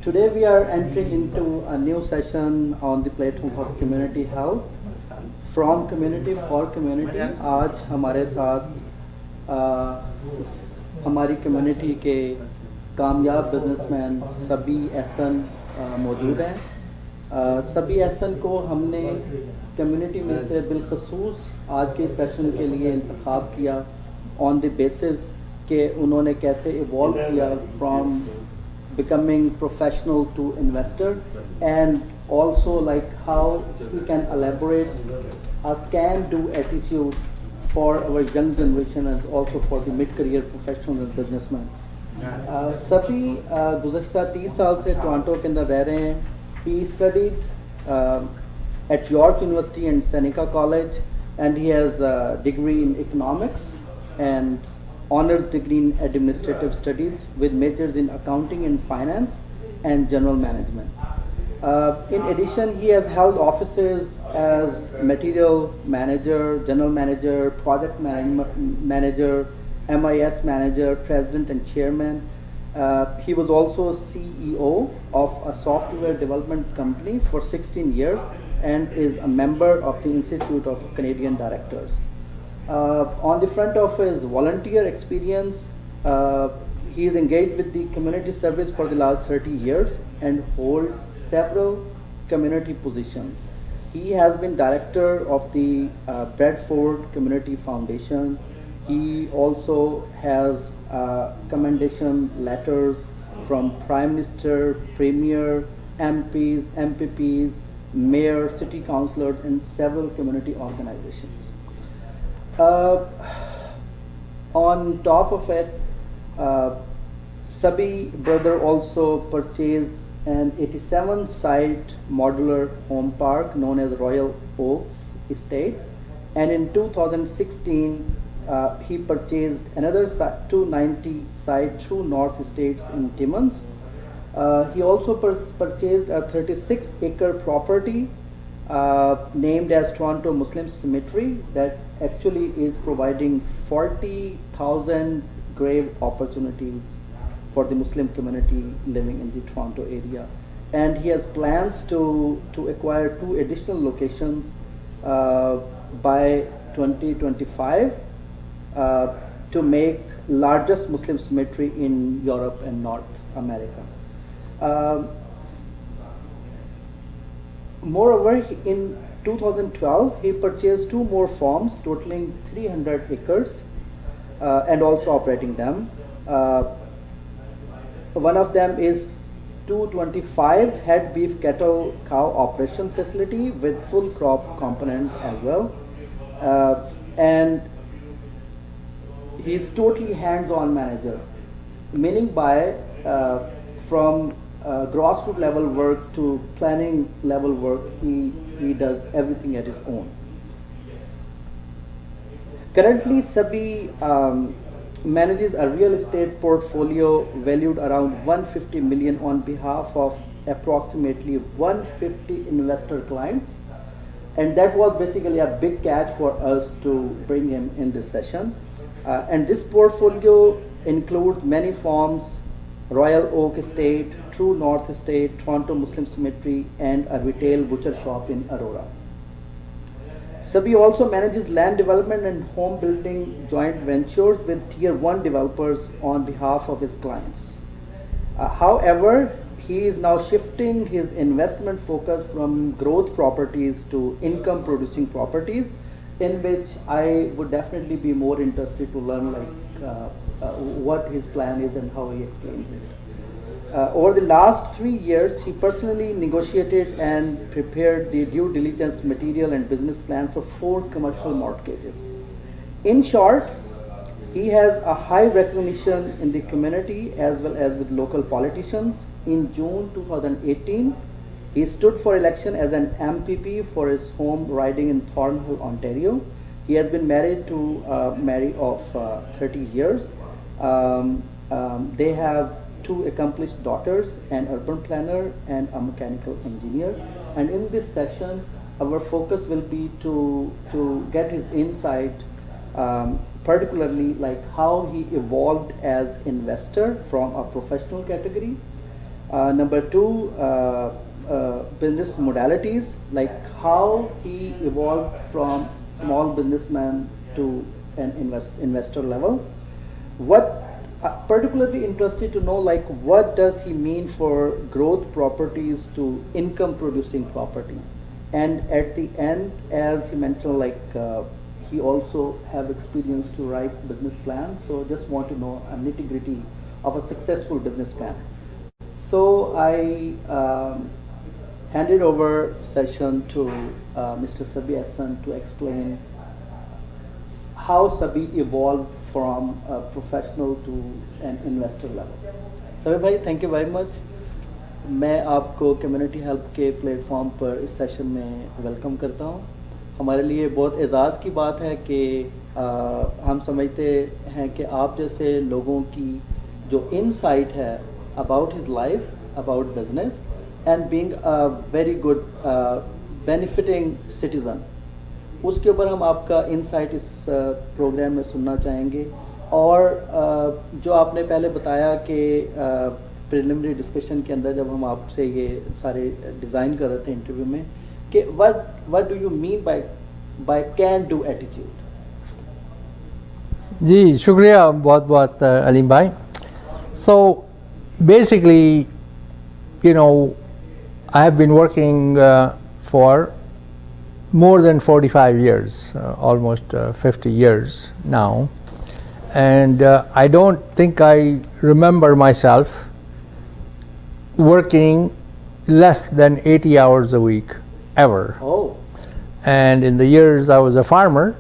Today we are entering into a new session on the platform of community health from community for community. आज हमारे साथ हमारी community के कामयाब businessman सबी एहसन मौजूद हैं। सबी एहसन को हमने कम्युनिटी में से बिलखसूस आज के सेशन के लिए इंतखाब किया ऑन द बेसिस कि उन्होंने कैसे इवॉल्व किया from becoming professional to investor, and also like how we can elaborate a can-do attitude for our young generation and also for the mid-career professionals and businessmen. सभी गुज़श्ता 30 साल से Toronto के अंदर रह रहे हैं. He studied at York University and Seneca College, and he has a degree in economics and honors degree in administrative studies with majors in accounting and finance and general management. In addition, he has held offices as material manager, general manager, project manager, MIS manager, president and chairman. He was also CEO of a software development company for 16 years and is a member of the Institute of Canadian Directors. On the front of his volunteer experience, he is engaged with the community service for the last 30 years and holds several community positions. He has been director of the Bradford Community Foundation. He also has commendation letters from Prime Minister, Premier, MPs, MPPs, Mayor, City Councillors, and several community organizations. On top of it, Sabi brother also purchased an 87-site modular home park known as Royal Oaks Estate, and in 2016 he purchased another 290-site True North Estates in Timmins. He also purchased a 36-acre property named as Toronto Muslim Cemetery that actually is providing 40,000 grave opportunities for the Muslim community living in the Toronto area. And he has plans to acquire 2 additional locations by 2025 to make largest Muslim cemetery in Europe and North America. Moreover, in 2012, he purchased 2 more farms totaling 300 acres and also operating them. One of them is 225 head beef cattle cow operation facility with full crop component as well. And he is totally hands-on manager, meaning by from grassroots level work to planning level work, he does everything at his own. Currently, Sabi manages a real estate portfolio valued around 150 million on behalf of approximately 150 investor clients, and that was basically a big catch for us to bring him in this session. And this portfolio includes many farms, Royal Oak Estate, True North Estate, Toronto Muslim Cemetery, and a retail butcher shop in Aurora. Sabi also manages land development and home building joint ventures with Tier 1 developers on behalf of his clients. However, he is now shifting his investment focus from growth properties to income producing properties, in which I would definitely be more interested to learn what his plan is and how he explains it. Over the last 3 years, he personally negotiated and prepared the due diligence material and business plan for 4 commercial mortgages. In short, he has a high recognition in the community as well as with local politicians. In June 2018, he stood for election as an MPP for his home riding in Thornhill, Ontario. He has been married to Mary of 30 years. They have 2 accomplished daughters, an urban planner and a mechanical engineer. And in this session, our focus will be to get his insight, particularly like how he evolved as investor from a professional category, Number two, business modalities, like how he evolved from small businessman to an investor level. What particularly interested to know, like what does he mean for growth properties to income producing properties, and at the end, as he mentioned, like he also have experience to write business plans. So just want to know a nitty gritty of a successful business plan. So I handed over session to Mr. Sabi Ahsan to explain how Sabi evolved from a professional to an investor level. Sabi भाई, thank you very much. मैं आपको community help के platform पर इस session में welcome करता हूँ. हमारे लिए बहुत एजाज़ की बात है कि हम समझते हैं कि आप जैसे लोगों की जो इनसाइट है about his life, about business, and being a very good benefiting citizen, उसके ऊपर हम आपका इंसाइट इस प्रोग्राम में सुनना चाहेंगे. और जो आपने पहले बताया कि प्रिलिमिनरी डिस्कशन के अंदर जब हम आपसे ये सारे डिज़ाइन कर रहे थे इंटरव्यू में, कि what do you mean by can do attitude? जी शुक्रिया बहुत बहुत अलीम भाई. So basically, you know, I have been working for more than 45 years, almost 50 years now, and I don't think I remember myself working less than 80 hours a week ever. Oh. And in the years I was a farmer,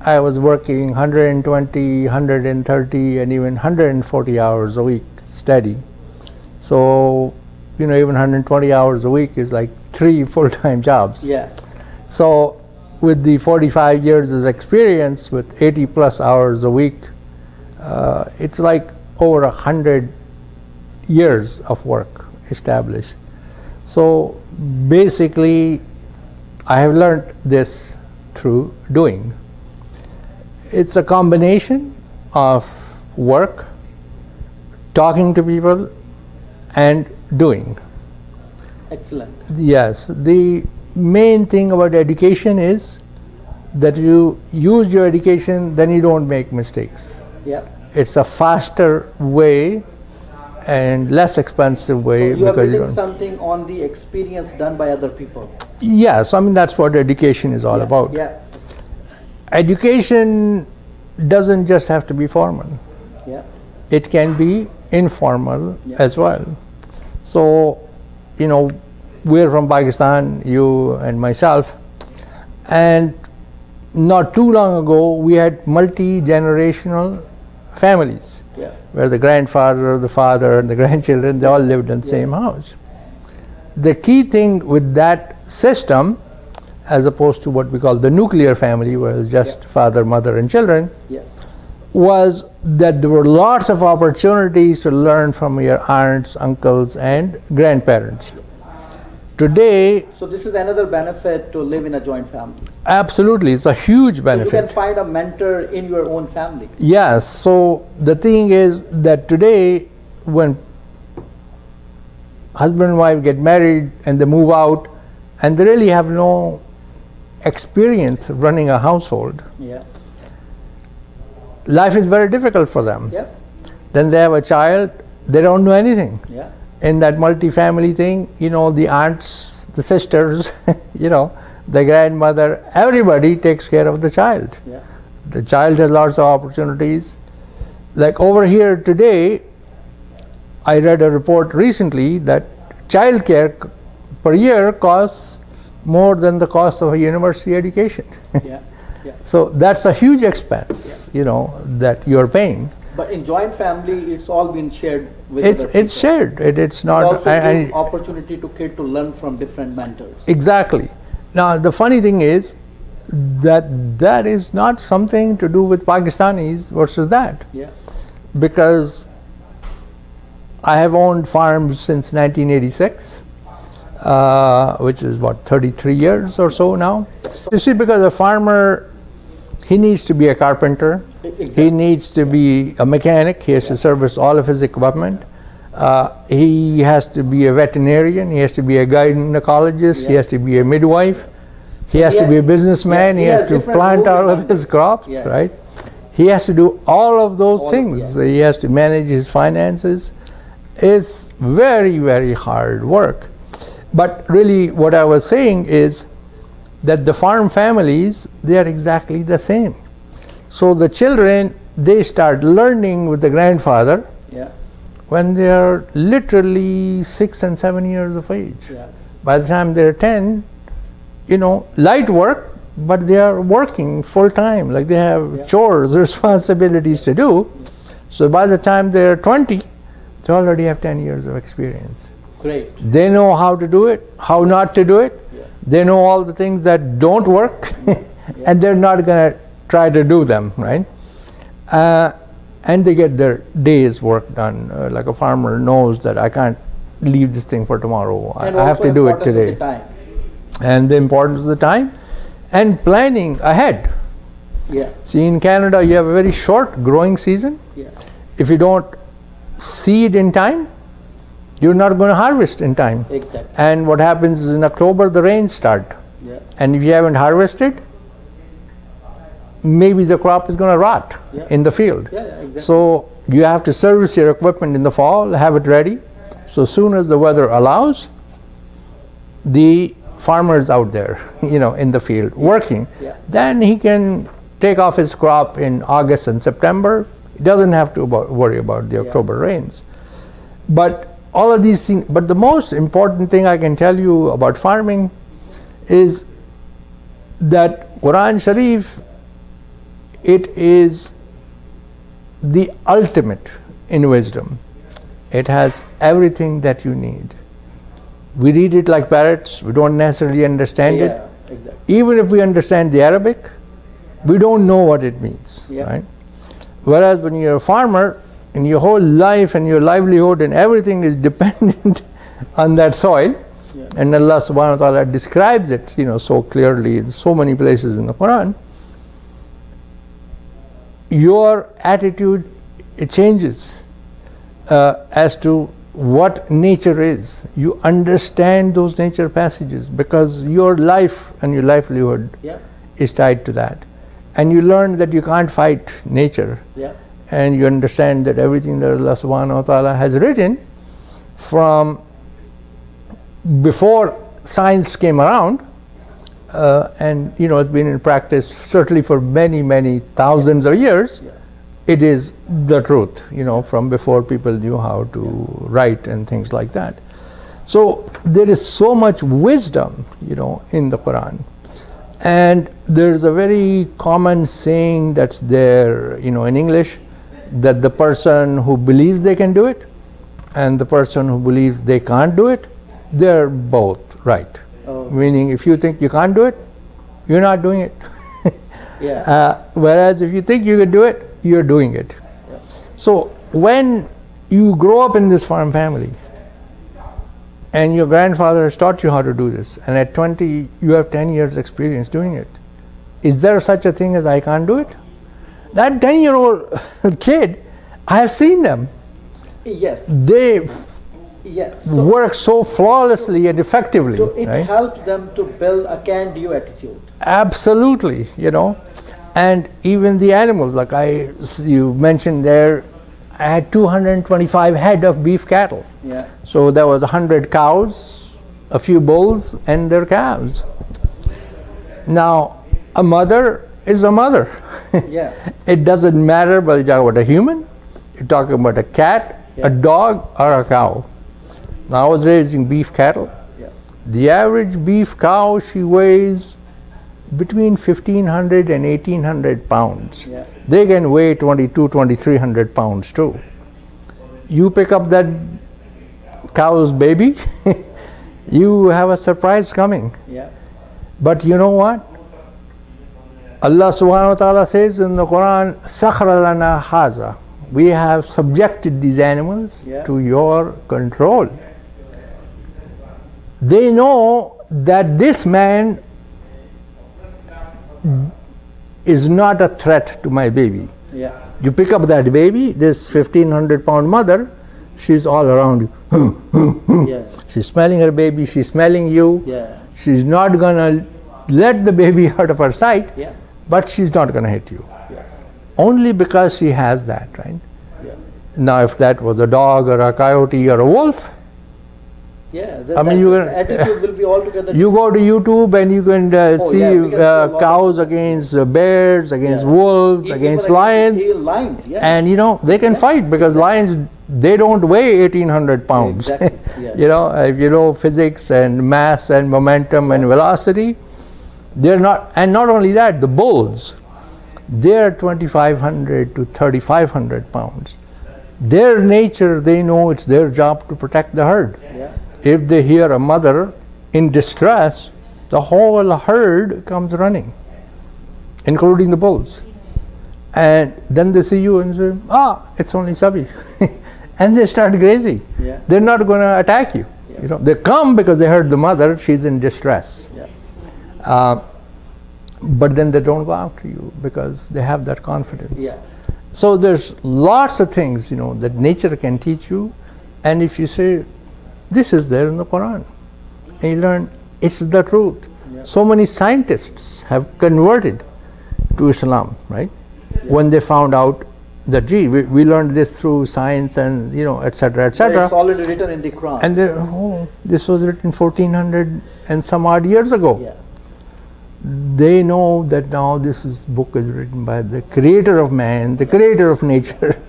I was working 120, 130, and even 140 hours a week steady. So, you know, even 120 hours a week is like 3 full-time jobs. Yeah. So, with the 45 years of experience, with 80 plus hours a week, it's like over 100 years of work established. So, basically, I have learned this through doing. It's a combination of work, talking to people, and doing. Excellent. Yes, the main thing about education is that you use your education, then you don't make mistakes. Yeah. It's a faster way and less expensive way. So you are because building something on the experience done by other people. Yes, I mean that's what education is all about. Yeah. Education doesn't just have to be formal. Yeah. It can be informal as well. So, you know, we're from Pakistan, you and myself, and not too long ago we had multi-generational families where the grandfather, the father, and the grandchildren, they all lived in the same house. The key thing with that system, as opposed to what we call the nuclear family, where it's just father, mother, and children, was that there were lots of opportunities to learn from your aunts, uncles, and grandparents. Today, so this is another benefit to live in a joint family. Absolutely, it's a huge benefit. So you can find a mentor in your own family. Yes, so the thing is that today, when husband and wife get married and they move out, and they really have no experience of running a household, life is very difficult for them. Then they have a child, they don't know anything. In that multi-family thing, you know, the aunts, the sisters, you know, the grandmother, everybody takes care of the child. The child has lots of opportunities. Like over here today, I read a report recently that child care per year costs more than the cost of a university education. So that's a huge expense, you know, that you're paying. But in joint family, it's all been shared with it's shared. It's not. It also gives opportunity to kid to learn from different mentors. Exactly. Now the funny thing is that is not something to do with Pakistanis versus that. Because I have owned farms since 1986, which is what, 33 years or so now. You see, because a farmer, he needs to be a carpenter, he needs to be a mechanic, he has to service all of his equipment, He has to be a veterinarian, he has to be a gynecologist, he has to be a midwife, he has to be a businessman, he has to plant all of his crops, right? He has to do all of those things. He has to manage his finances. It's very, very hard work. But really what I was saying is that the farm families, they are exactly the same. So the children, they start learning with the grandfather when they are literally 6 and 7 years of age. By the time they're 10, light work, but they are working full time, like they have chores, responsibilities to do. So by the time they're 20, they already have 10 years of experience. Great. They know how to do it, how not to do it. They know all the things that don't work, and they're not going to try to do them, right? And they get their day's work done. Like a farmer knows that I can't leave this thing for tomorrow. I have to do it today. And the importance of the time and planning ahead. See, in Canada, you have a very short growing season. If you don't seed in time, you're not going to harvest in time. And what happens is in October, the rains start. And if you haven't harvested, maybe the crop is going to rot in the field. So you have to service your equipment in the fall, have it ready. So soon as the weather allows, the farmer's out there, in the field working. Then he can take off his crop in August and September. He doesn't have to worry about the October rains. But all of these things, but the most important thing I can tell you about farming is that Quran Sharif, it is the ultimate in wisdom. It has everything that you need. We read it like parrots. We don't necessarily understand it. Even if we understand the Arabic, we don't know what it means, right? Whereas when you're a farmer, and your whole life and your livelihood and everything is dependent on that soil, and Allah subhanahu wa ta'ala describes it, so clearly in so many places in the Quran, your attitude, it changes as to what nature is. You understand those nature passages because your life and your livelihood is tied to that. And you learn that you can't fight nature. And you understand that everything that Allah subhanahu wa ta'ala has written from before science came around, and it's been in practice certainly for many, many thousands of years. It is the truth, from before people knew how to write and things like that. So there is so much wisdom, in the Quran. And there's a very common saying that's there, in English, that the person who believes they can do it and the person who believes they can't do it, they're both right. Meaning, if you think you can't do it, you're not doing it. Whereas if you think you can do it, you're doing it. So when you grow up in this farm family and your grandfather has taught you how to do this, and at 20 you have 10 years experience doing it, is there such a thing as I can't do it? That 10-year-old kid, I have seen them. They work so flawlessly and effectively. So it helps them to build a can-do attitude. Absolutely, And even the animals, like you mentioned there, I had 225 head of beef cattle. So there was 100 cows, a few bulls, and their calves. Now, a mother is a mother. It doesn't matter whether you're talking about a human, you're talking about a cat, a dog, or a cow. Now, I was raising beef cattle. The average beef cow, she weighs between 1,500 and 1,800 pounds. They can weigh 2,300 pounds too. You pick up that cow's baby, you have a surprise coming. But you know what? Allah subhanahu wa ta'ala says in the Quran, "Sakhara lana haza." We have subjected these animals to your control. They know that this man is not a threat to my baby. You pick up that baby, this 1,500 pound mother, she's all around you. Yeah. She's smelling her baby, she's smelling you. Yeah. She's not gonna let the baby out of her sight, Yeah. but she's not gonna hit you. Yeah. Only because she has that, right? Yeah. Now, if that was a dog or a coyote or a wolf, Yeah. I mean, you can, attitude will be altogether. you go to YouTube and you can see yeah, we can see a lot cows against bears, against Yeah. wolves, Even against lions, lions, yeah. and they can fight because lions, they don't weigh 1800 pounds. Exactly. Yeah. If you know physics and mass and momentum and velocity, they're not, and not only that, the bulls, they're 2500 to 3500 pounds. Their nature, they know it's their job to protect the herd. Yeah. If they hear a mother in distress, the whole herd comes running, including the bulls. And then they see you and say, it's only Sabi. And they start grazing. Yeah. They're not going to attack you. Yeah. They come because they heard the mother, she's in distress. Yeah. But then they don't go after you because they have that confidence. Yeah. So there's lots of things, that nature can teach you. And if you say, this is there in the Quran, and you learn it's the truth. Yeah. So many scientists have converted to Islam, right? Yeah. When they found out that, we learned this through science and, etc., Yeah, etc. it's already written in the Quran. And this was written 1400 and some odd years ago. Yeah. They know that now this book is written by the creator of man, the creator of nature.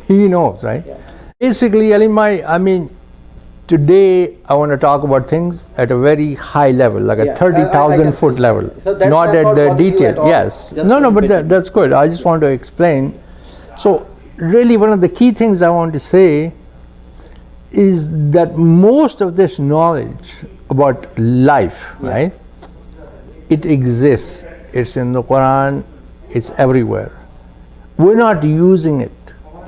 He knows, right? Yeah. Basically, Aleem, today I want to talk about things at a very high level, like Yeah, a 30,000 foot level, So that's not at not the bothering you detail. at all? Yes. Just No, but basic. that's good. I just want to explain. So, really, one of the key things I want to say is that most of this knowledge about life, Yeah. right? It exists. It's in the Quran. It's everywhere. We're not using it.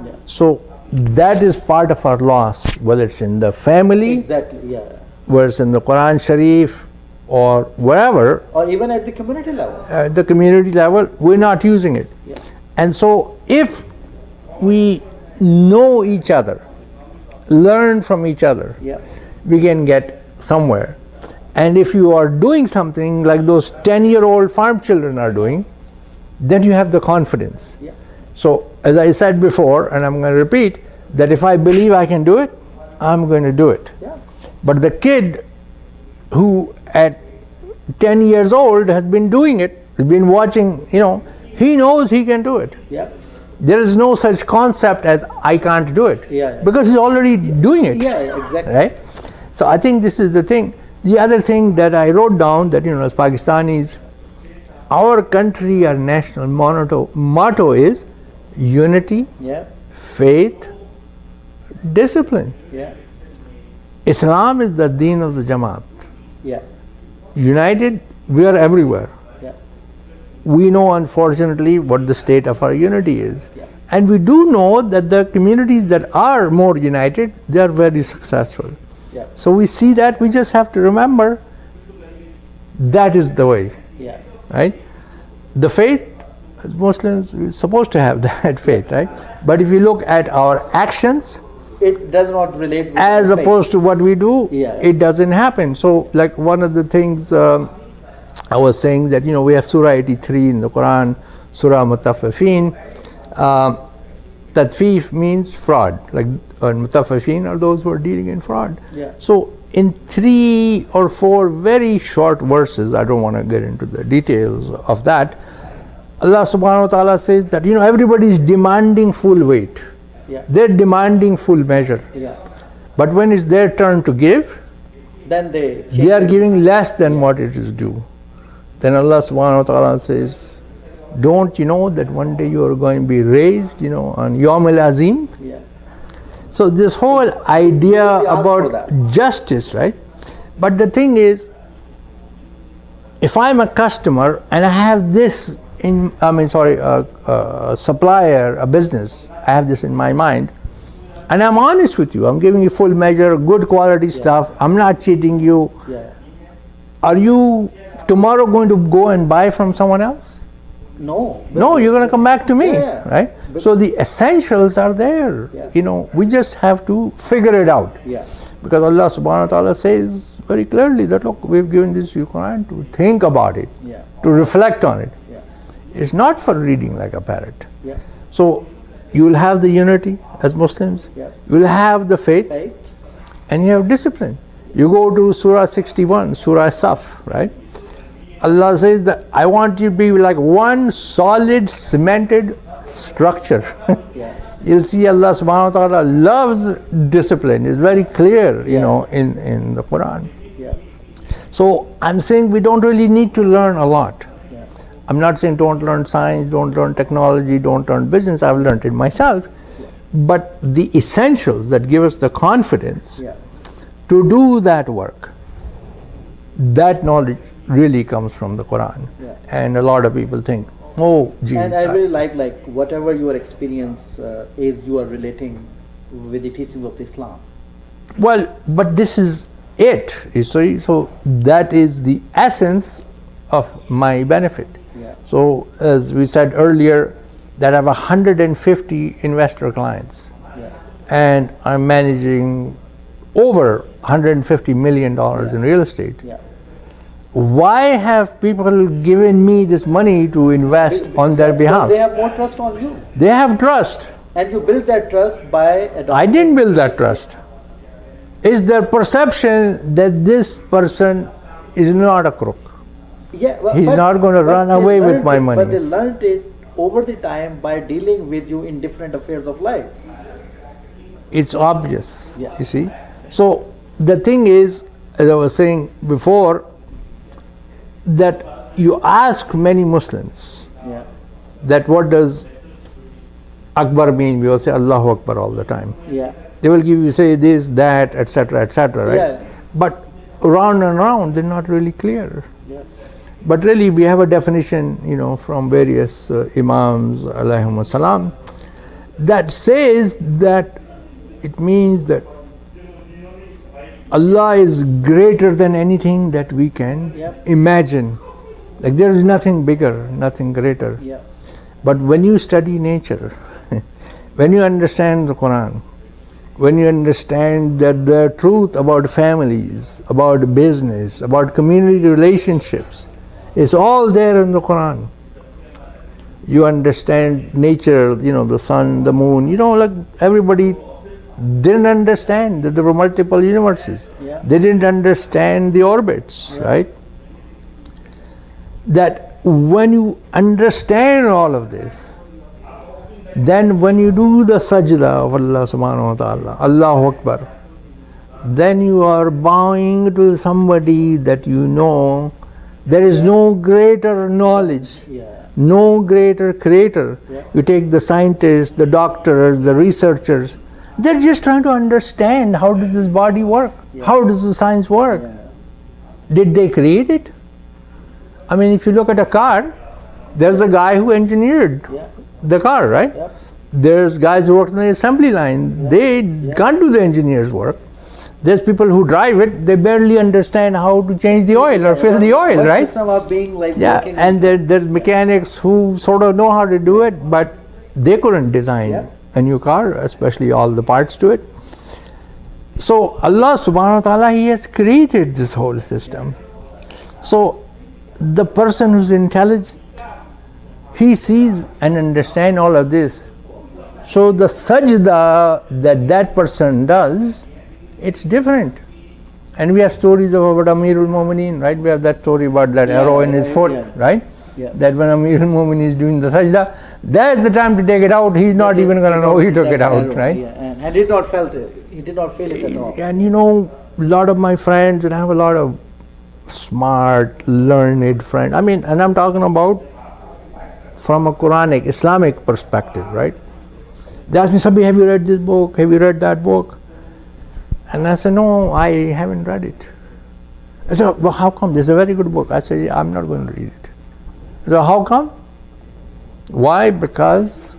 Yeah. So that is part of our loss, whether it's in the family, Exactly. Yeah. whether it's in the Quran Sharif, or wherever, Or even at the community level. at the community level, we're not using it. Yeah. And so if we know each other, learn from each other, Yeah. we can get somewhere. And if you are doing something like those 10-year-old farm children are doing, then you have the confidence. Yeah. So, as I said before, and I'm going to repeat, that if I believe I can do it, I'm going to do it. Yeah. But the kid who at 10 years old has been doing it, has been watching, he knows he can do it. Yeah. There is no such concept as I can't do it. Yeah. Because he's already doing it. Yeah, exactly. Right? So I think this is the thing. The other thing that I wrote down that, as Pakistanis, our country, our national motto is unity, Yeah. faith, discipline. Yeah. Islam is the deen of the Jamaat. Yeah. United, we are everywhere. Yeah. We know, unfortunately, what the state of our unity is. Yeah. And we do know that the communities that are more united, they are very successful. Yeah. So we see that, we just have to remember that is the way, Yeah. right? The faith, as Muslims, we're supposed to have that faith, right? But if you look at our actions, It does not relate with as the faith. opposed to what we do, Yeah. it doesn't happen. So, like one of the things I was saying that, we have Surah 83 in the Quran, Surah Mutaffifin. Tatfif means fraud, like Mutaffifin are those who are dealing in fraud. Yeah. So, in 3 or 4 very short verses, I don't want to get into the details of that, Allah subhanahu wa ta'ala says that, everybody is demanding full weight. Yeah. They're demanding full measure. Yeah. But when it's their turn to give, Then they are giving less than what it is due. Then Allah subhanahu wa ta'ala says, don't you know that one day you are going to be raised, on Yawm al-Azim? Yeah. So this whole idea Nobody asked for about that. justice, right? But the thing is, if I'm a customer and I have this a supplier, a business, I have this in my mind, and I'm honest with you, I'm giving you full measure, good quality stuff, I'm not cheating you. Yeah. Are you tomorrow going to go and buy from someone else? No. No, you're going to come back to me, Yeah. right? So the essentials are there. Yeah. We just have to figure it out. Yeah. Because Allah subhanahu wa ta'ala says very clearly that, look, we've given this you Quran to think about it, Yeah. to reflect on it. Yeah. It's not for reading like a parrot. Yeah. So you'll have the unity as Muslims, Yeah. you'll have the faith, Right? and you have discipline. You go to Surah 61, Surah Saf, right? Allah says that I want you to be like one solid, cemented structure. Yeah. You'll see Allah subhanahu wa ta'ala loves discipline. It's very clear, in the Quran. Yeah. So I'm saying we don't really need to learn a lot. Yeah. I'm not saying don't learn science, don't learn technology, don't learn business. I've learned it myself. But the essentials that give us the confidence Yeah. to do that work, that knowledge really comes from the Quran. Yeah. And a lot of people think, oh, geez. And I really like whatever your experience is, you are relating with the teachings of Islam. Well, but this is it. You see, so that is the essence of my benefit. Yeah. So as we said earlier, that I have 150 investor clients, Yeah. and I'm managing over $150 million in real estate. Yeah. Why have people given me this money to invest on their behalf? They have more trust on you. They have trust. And you build that trust by adopting. I didn't build that trust. It's their perception that this person is not a crook. Yeah, He's not going to run they away with learned my it- money. But they learned it over the time by dealing with you in different affairs of life. It's obvious, Yeah. you see. So the thing is, as I was saying before, that you ask many Muslims Yeah. that what does Akbar mean? We all say Allahu Akbar all the time. Yeah. They will give you, say this, that, etc., right? Yeah. But round and round, they're not really clear. Yeah. But really, we have a definition, from various Imams, alayhimus salam, that says that it means that Allah is greater than anything that we can Yep. imagine. Like there is nothing bigger, nothing greater. Yeah. But when you study nature, when you understand the Quran, when you understand that the truth about families, about business, about community relationships, is all there in the Quran. You understand nature, the sun, the moon, like everybody didn't understand that there were multiple universes. Yeah. They didn't understand the orbits, right? That when you understand all of this, then when you do the sajda of Allah subhanahu wa ta'ala, Allahu Akbar, then you are bowing to somebody that there is no greater knowledge, Yeah. no greater creator. Yeah. You take the scientists, the doctors, the researchers, they're just trying to understand how does this body work? Yeah. How does the science work? Yeah. Did they create it? I mean, if you look at a car, there's a guy who engineered Yeah. the car, right? Yep. There's guys who work on the assembly line. They can't do the engineer's work. There's people who drive it, they barely understand how to change the oil or fill the oil, One right? system of being Yeah, working and there's mechanics who sort of know how to do it, but they couldn't design Yeah. a new car, especially all the parts to it. So Allah subhanahu wa ta'ala, He has created this whole system. So the person who's intelligent, he sees and understands all of this. So the sajda that person does, it's different. And we have stories about Amirul Mu'mineen, right? We have that story about that arrow in his foot, yeah. right? Yeah. That when Amirul Mu'mineen is doing the sajda, that's the time to take it out. He's not even going to know he took that it out, arrow, right? Yeah. And he did not felt it. He did not feel it at all. And a lot of my friends, and I have a lot of smart, learned friends. I mean, and I'm talking about from a Quranic, Islamic perspective, right? They ask me, Sabi, have you read this book? Have you read that book? And I said, no, I haven't read it. I said, well, how come? This is a very good book. I said, yeah, I'm not going to read it. I said, how come? Why? Because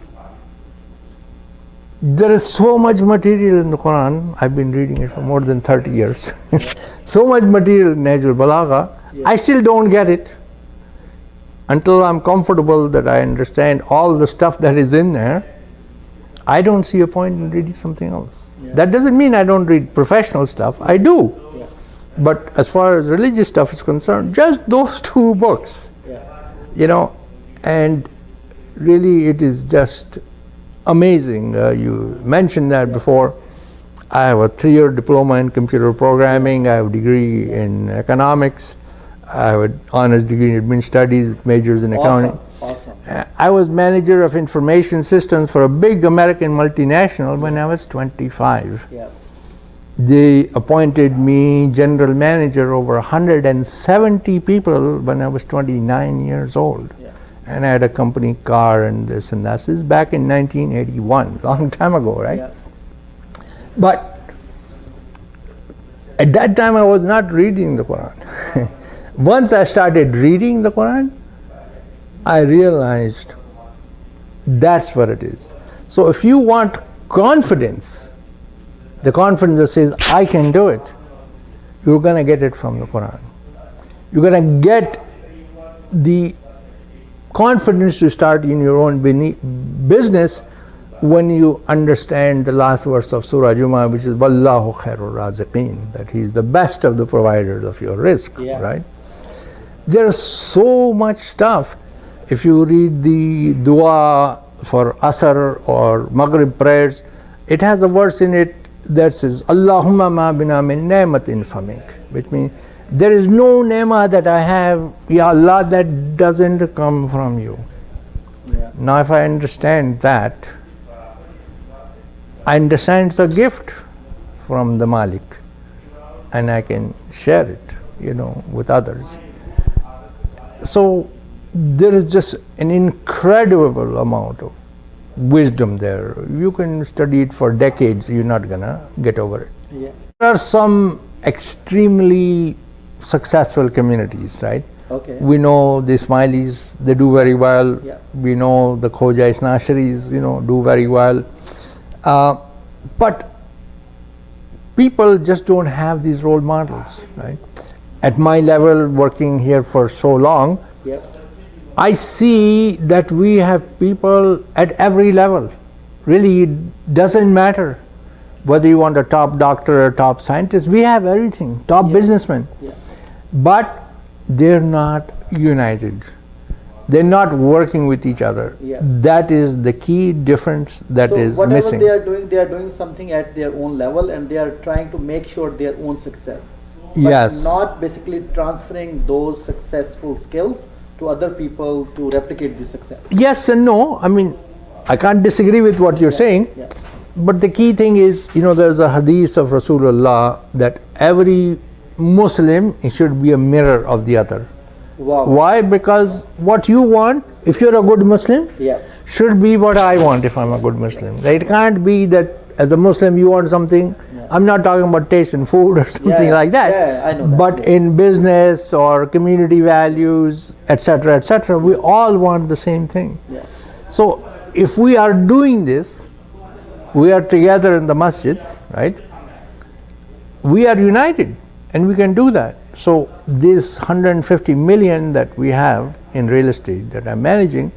there is so much material in the Quran. I've been reading it for more than 30 years. So much material in Nahjul Balagha. I still don't get it until I'm comfortable that I understand all the stuff that is in there, I don't see a point in reading something else. Yeah. That doesn't mean I don't read professional stuff. I do. Yeah. But as far as religious stuff is concerned, just those two books. Yeah. And really it is just amazing. You mentioned that before. I have a 3-year diploma in computer programming. I have a degree in economics. I have an honors degree in admin studies with majors in accounting. Awesome. I was manager of information systems for a big American multinational when I was 25. Yeah. They appointed me general manager over 170 people when I was 29 years old. Yeah. And I had a company car and this and that. This is back in 1981, long time ago, right? Yeah. But at that time I was not reading the Quran. Once I started reading the Quran, I realized that's what it is. So if you want confidence, the confidence that says, I can do it, you're going to get it from the Quran. You're going to get the confidence to start in your own business when you understand the last verse of Surah Jummah, which is Wallahu khairur raziqeen, that He is the best of the providers of your rizq, yeah. Right? There's so much stuff. If you read the dua for Asr or Maghrib prayers, it has a verse in it that says, Allahumma ma bina min ni'matin famink, which means there is no ni'mah that I have, Ya Allah, that doesn't come from you. Yeah. Now if I understand that, I understand it's a gift from the Malik, and I can share it, with others. So there is just an incredible amount of wisdom there. You can study it for decades, you're not gonna get over it. Yeah. There are some extremely successful communities, right? Okay. We know the Ismailis, they do very well. Yeah. We know the Khoja Isnasharis, do very well. But people just don't have these role models, right? At my level, working here for so long, yep. I see that we have people at every level. Really, it doesn't matter whether you want a top doctor or top scientist. We have everything, top yep. businessmen. Yep. But they're not united. They're not working with each other. Yeah. That is the key difference that is missing. So whatever they are doing something at their own level, and they are trying to make sure their own success. But yes. Not basically transferring those successful skills to other people to replicate this success. Yes and no. I mean, I can't disagree with what you're saying. Yeah. But the key thing is, there's a hadith of Rasulullah that every Muslim should be a mirror of the other. Wow. Why? Because what you want, if you're a good Muslim, yeah. should be what I want if I'm a good Muslim. It can't be that as a Muslim you want something. Yeah. I'm not talking about taste in food or something like that. Yeah, I know that. But in business or community values, etc., we all want the same thing. Yeah. So if we are doing this, we are together in the masjid, right? We are united, and we can do that. So this 150 million that we have in real estate that I'm managing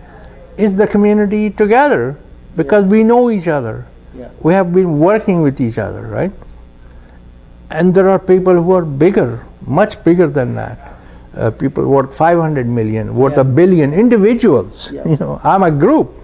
is the community together, because yeah. we know each other. Yeah. We have been working with each other, right? And there are people who are bigger, much bigger than that. People worth 500 million, worth yeah. $1 billion, individuals. Yeah. I'm a group.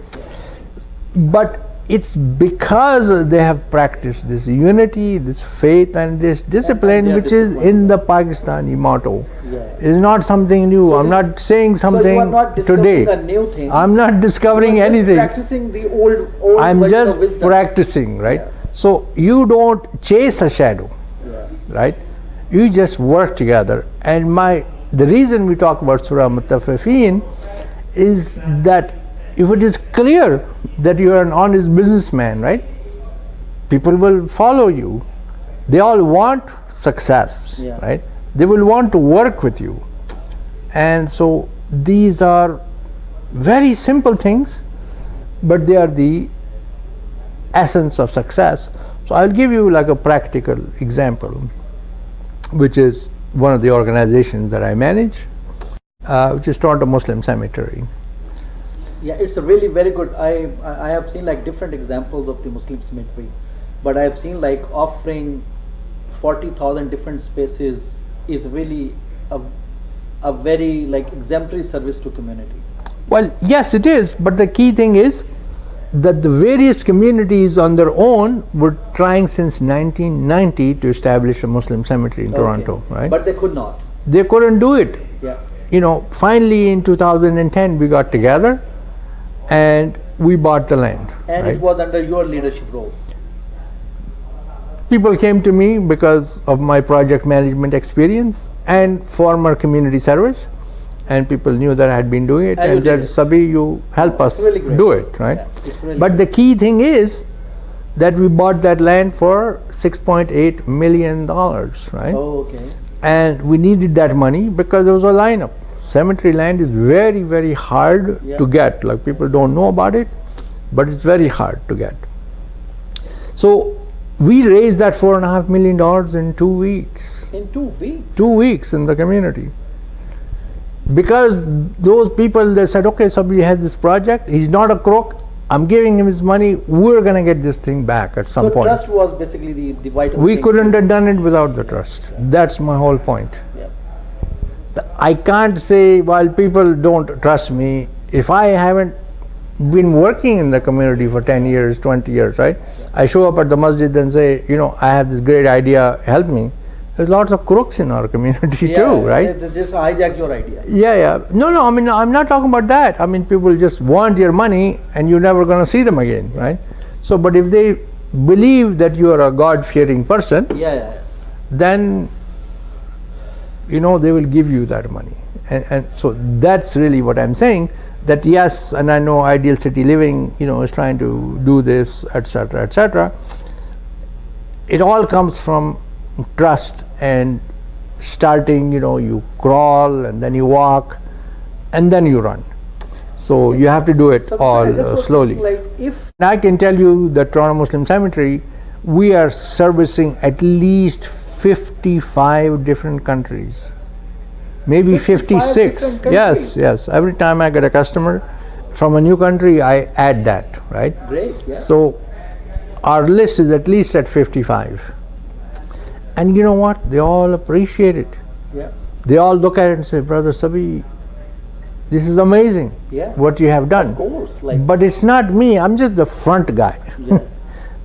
But it's because they have practiced this unity, this faith, and this discipline, which is in the Pakistani motto. Yeah. It's not something new. So I'm not saying something so you are not today. A new thing. I'm not discovering anything. Practicing the old I'm just practicing, right? Yeah. So you don't chase a shadow, yeah. right? You just work together. And the reason we talk about Surah Mutaffifin is that if it is clear that you are an honest businessman, right? People will follow you. They all want success, yeah. right? They will want to work with you. And so these are very simple things, but they are the essence of success. So I'll give you like a practical example, which is one of the organizations that I manage. which is Toronto Muslim Cemetery. Yeah, it's a really very good. I have seen like different examples of the Muslim cemetery, but I have seen like offering 40,000 different spaces is really a very like exemplary service to community. Well, yes, it is, but the key thing is that the various communities on their own were trying since 1990 to establish a Muslim cemetery in Toronto, right? But they could not. They couldn't do it. Yeah. You know, finally in 2010 we got together and we bought the land. And right? it was under your leadership role. People came to me because of my project management experience and former community service, and people knew that I had been doing it, and said, Sabi, you help us really do it, right? Yeah, really but the key thing is that we bought that land for $6.8 million, right? Oh, okay. And we needed that money because there was a lineup. Cemetery land is very, very hard to get. Like, people don't know about it, but it's very hard to get. So we raised that $4.5 million in 2 weeks. In 2 weeks? 2 weeks in the community. Because those people, they said, okay, somebody has this project, he's not a crook, I'm giving him his money, we're going to get this thing back at some point. So trust was basically the vital We thing. couldn't have done it without the trust. That's my whole point. Yeah. I can't say, while people don't trust me, if I haven't been working in the community for 10 years, 20 years, right? I show up at the masjid and say, you know, I have this great idea, help me. There's lots of crooks in our community too, right? They just hijack your idea. Yeah. No, I mean, I'm not talking about that. I mean, people just want your money and you're never going to see them again, right? So, but if they believe that you are a God-fearing person, then, you know, they will give you that money. And so that's really what I'm saying, that yes, and I know Ideal City Living, you know, is trying to do this, etc., etc. It all comes from trust and starting, you know, you crawl and then you walk and then you run. So you have to do it all slowly. And I can tell you that Toronto Muslim Cemetery, we are servicing at least 55 different countries. Maybe 56. Yes. Every time I get a customer from a new country, I add that, right? Great, yeah. So our list is at least at 55. And you know what? They all appreciate it. Yeah. They all look at it and say, Brother Sabi, this is amazing what you have done. Of course. But it's not me. I'm just the front guy. Yeah.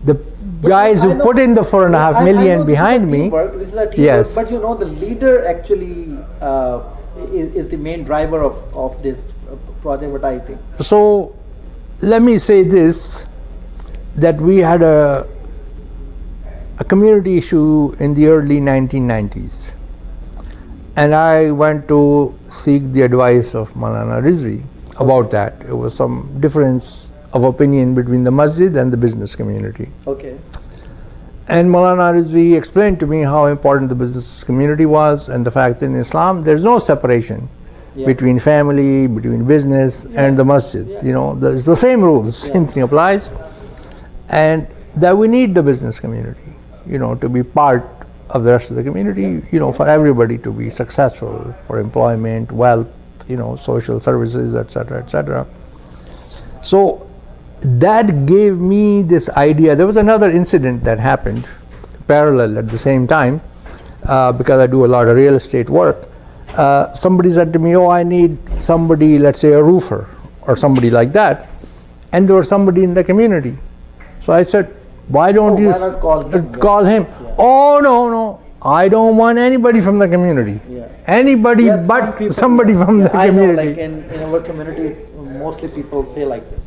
The guys who put in the $4.5 million behind me. This is a teamwork, but you know, the leader actually is the main driver of this project, what I think. So let me say this, that we had a community issue in the early 1990s, and I went to seek the advice of Maulana Rizvi about that. It was some difference of opinion between the masjid and the business community. Okay. And Maulana Rizvi explained to me how important the business community was, and the fact that in Islam there's no separation between family, between business and the masjid. You know, it's the same rules, same thing applies, and that we need the business community, you know, to be part of the rest of the community, you know, for everybody to be successful, for employment, wealth, you know, social services, etc., etc. So that gave me this idea. There was another incident that happened parallel at the same time, because I do a lot of real estate work. Somebody said to me, oh, I need somebody, let's say a roofer or somebody like that, and there was somebody in the community. So I said, why don't you call him? Yeah. Oh, no, I don't want anybody from the community. Anybody but somebody from the community. I know, like in our communities, mostly people say like this.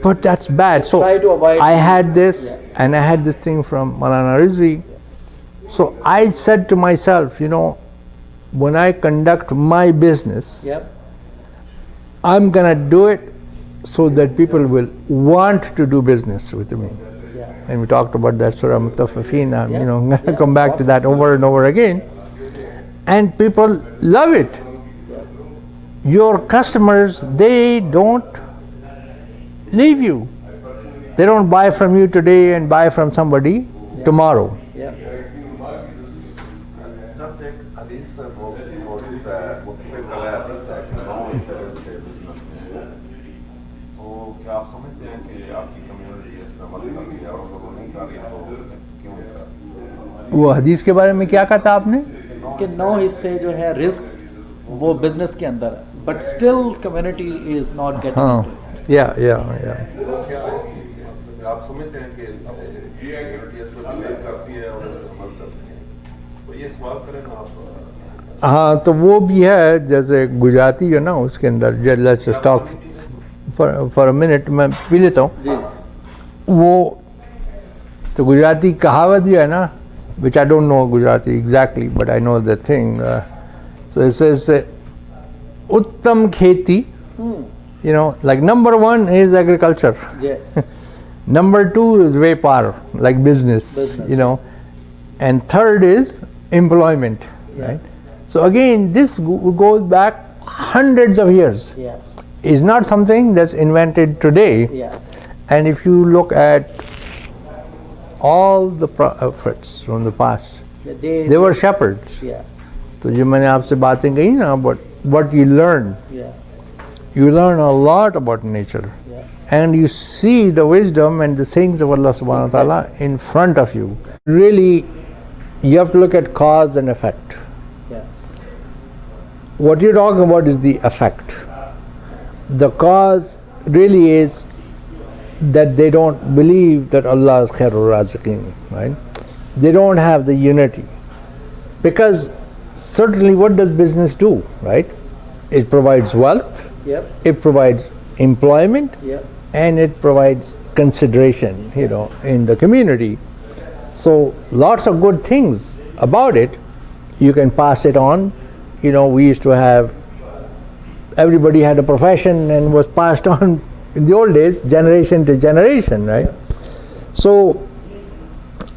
But that's bad. So I had this, and I had this thing from Maulana Rizvi. So I said to myself, you know, when I conduct my business, I'm gonna do it so that people will want to do business with me. And we talked about that Surah Mutaffifin. You know, I'm gonna come back to that over and over again. And people love it. Your customers, they don't leave you. They don't buy from you today and buy from somebody tomorrow. said मुख्तलिफ कलायात है कि नौ हिस्से के business में तो क्या आप समझते हैं कि आपकी कम्युनिटी इस पर अमल कर रही है और अगर वो नहीं कर रही है तो क्यों नहीं कर रही? वो हदीस के बारे में क्या कहा था आपने? कि 9 हिस्से जो है रिस्क वो बिजनेस के अंदर है, but still community is not getting. हाँ, या क्या है इसकी मतलब आप समझते हैं कि कम्युनिटी इस पर बिलीव करती है और इस पर अमल करती है, तो ये सवाल करें ना आप। हाँ, तो वो भी है, जैसे गुजराती है ना, उसके अंदर let's talk for a minute, मैं पी लेता हूँ जी। वो तो गुजराती कहावत भी है ना, which I don't know Gujarati exactly but I know the thing, so it says उत्तम खेती, you know, like number 1 is agriculture, Yes. number 2 is व्यापार, like business, you know, and third is employment, right? So again, this goes back hundreds of years. Yes. It's not something that's invented today. Yes. And if you look at all the prophets from the past, they were shepherds. Yeah. तो जो मैंने आपसे बातें कही ना, but what you learn, Yeah. you learn a lot about nature. Yeah. And you see the wisdom and the things of Allah subhanahu wa ta'ala in front of you. Really, you have to look at cause and effect. Yeah. What you're talking about is the effect. The cause really is that they don't believe that Allah is khairur raziqeen, right? They don't have the unity. Because certainly what does business do, right? It provides wealth, Yep. it provides employment, Yep. and it provides consideration, you know, in the community. So lots of good things about it. You can pass it on. You know, we used to have, everybody had a profession and was passed on in the old days, generation to generation, right? So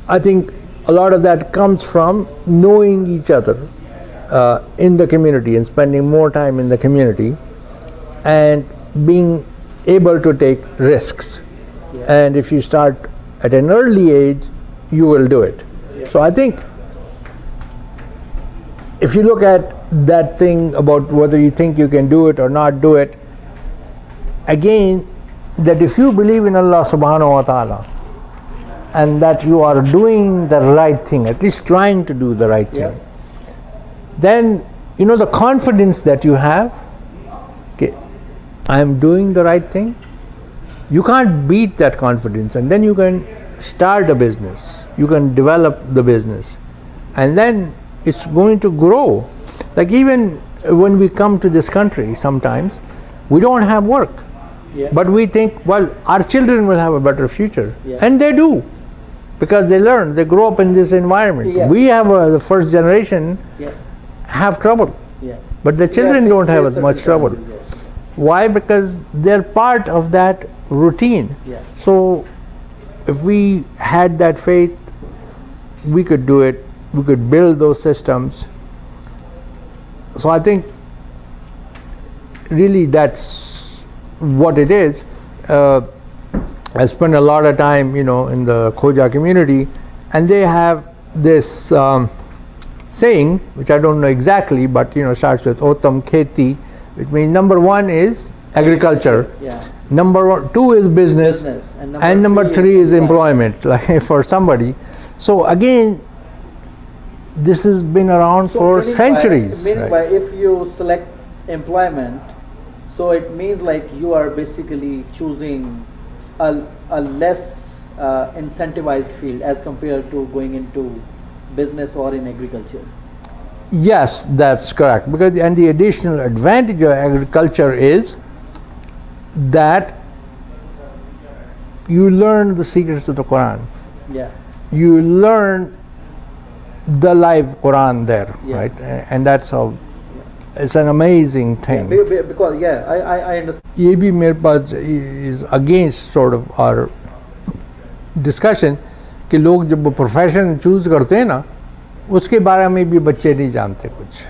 I think a lot of that comes from knowing each other in the community and spending more time in the community and being able to take risks. And if you start at an early age, you will do it. So I think if you look at that thing about whether you think you can do it or not do it, again, that if you believe in Allah subhanahu wa ta'ala and that you are doing the right thing, at least trying to do the right thing, then you know the confidence that you have, okay, I am doing the right thing, you can't beat that confidence, and then you can start a business, you can develop the business, and then it's going to grow. Like even when we come to this country, sometimes we don't have work, but we think, well, our children will have a better future, and they do, because they learn, they grow up in this environment. We have the first generation have trouble, but the children don't have as much trouble. Why? Because they're part of that routine. So if we had that faith, we could do it, we could build those systems. So I think really that's what it is. I spent a lot of time, you know, in the Khoja community, and they have this saying, which I don't know exactly, but you know, starts with Otam Kheti, which means number 1 is agriculture, number 2 is business, and number 3 is employment, like for somebody. So again, this has been around for centuries. Meaning by if you select employment, so it means like you are basically choosing a less incentivized field as compared to going into business or in agriculture. Yes, that's correct. Because and the additional advantage of agriculture is that you learn the secrets of the Quran. You learn the live Quran there, right? And that's how it's an amazing thing. Because I understand. ये भी मेरे पास is against sort of our discussion कि लोग जब profession choose करते हैं ना, उसके बारे में भी बच्चे नहीं जानते कुछ.